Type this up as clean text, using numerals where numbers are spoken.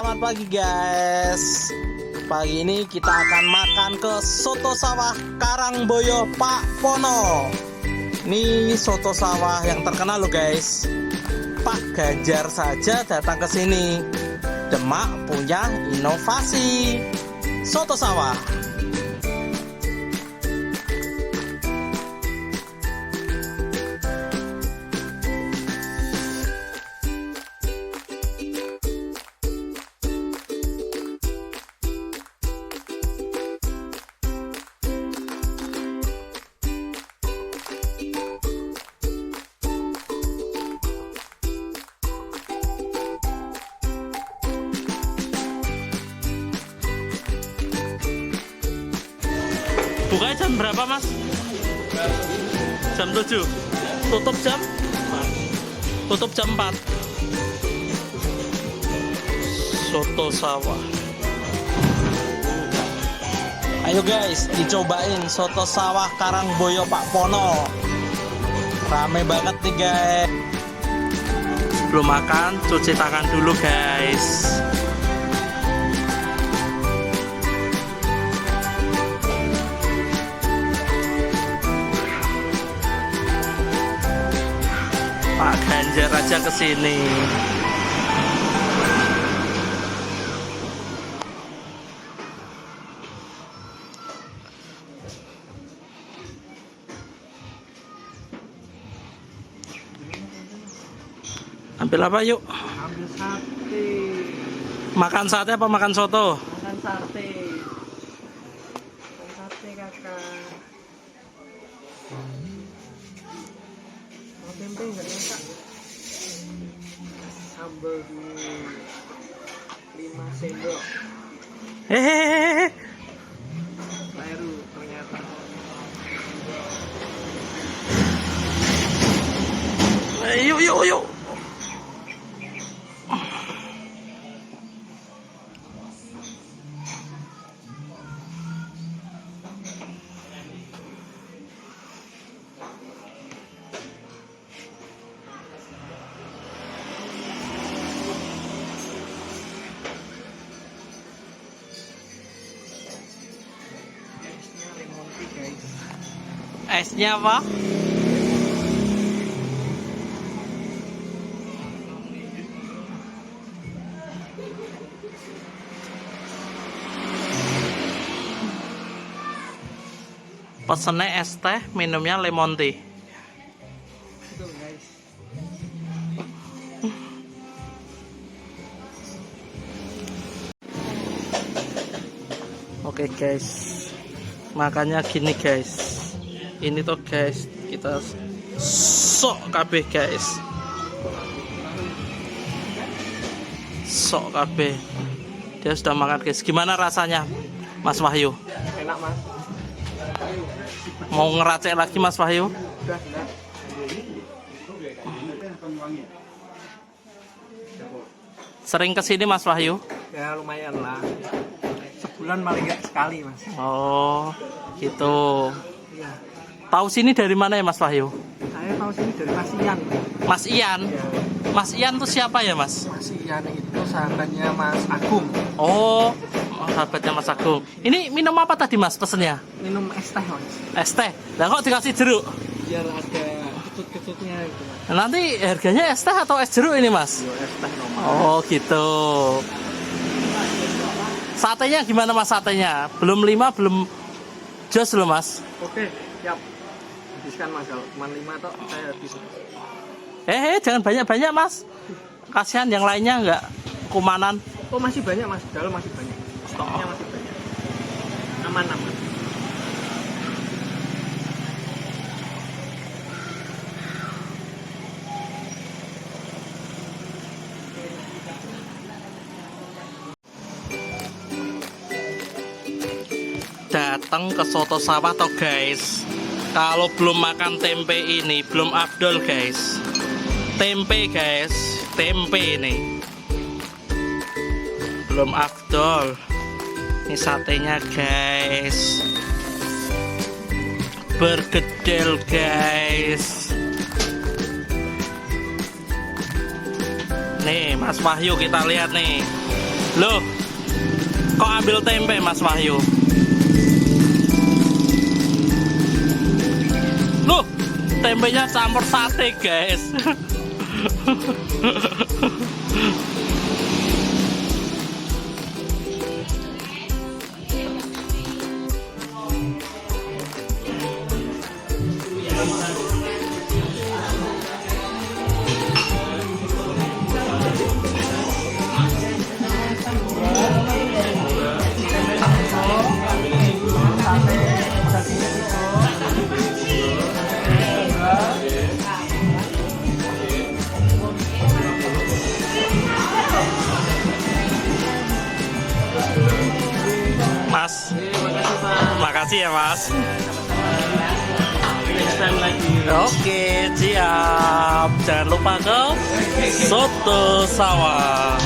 Selamat pagi guys. Pagi ini kita akan makan ke soto sawah Karangboyo Pak Pono. Ini soto sawah yang terkenal loh guys. Pak Ganjar saja datang ke sini. Demak punya inovasi soto sawah. Bukanya jam berapa mas? Jam 7. Tutup jam? Tutup jam 4. Soto sawah. Ayo guys, dicobain soto sawah Karangboyo Pak Pono. Rame banget nih guys. Sebelum makan, cuci tangan dulu guys. Pak Ganjar aja ke sini. Ambil apa yuk? Ambil sate. Makan sate apa makan soto? Makan sate. Makan sate kakak. Mau tempe nggak kakak? Sambal dulu 5 sendok. Hehehe. Baru ternyata. Yuk yuk yuk. Lemon tea guys. Esnya apa? Pesennya es teh, minumnya lemon tea. Betul guys. Oke guys, makannya gini guys. Ini tuh guys, kita sok kabeh guys. Sok kabeh. Dia sudah makan guys. Gimana rasanya, Mas Wahyu? Enak mas. Mau ngeracek lagi Mas Wahyu? Udah. Sering kesini Mas Wahyu? Ya lumayan lah. Sebulan paling nggak sekali mas. Oh, gitu. Iya. Tahu sini dari mana ya Mas Wahyu? Saya tahu sini dari Mas Ian. Mas Ian. Ya. Mas Ian tuh siapa ya Mas? Mas Ian itu sahabatnya Mas Agung. Oh, sahabatnya Mas Agung. Ini minum apa tadi Mas pesennya? Minum es teh mas. Es teh. Lah kok dikasih jeruk? Biar ada ketut-ketutnya gitu mas. Nanti harganya es teh atau es jeruk ini Mas? Yo, es teh normal. Oh gitu. Satenya gimana Mas satenya? Belum 5, belum jos loh Mas. Oke, siap. Habiskan mas, kalau cuma 5 toh saya habis. Jangan banyak-banyak Mas. Kasihan yang lainnya nggak kumanan. Oh masih banyak mas, dalam masih banyak. Stoknya masih banyak. Aman. Datang ke soto sawah toh guys. Kalau belum makan tempe ini belum afdol guys. Tempe guys, tempe ini belum afdol. Ini satenya guys. bergedel guys. Nih Mas Wahyu, kita lihat nih Loh, kok ambil tempe Mas Wahyu? Loh, tempenya campur sate guys. Mas, makasih ya Mas. Next time lagi. Oke, siap. Jangan lupa ke soto sawah.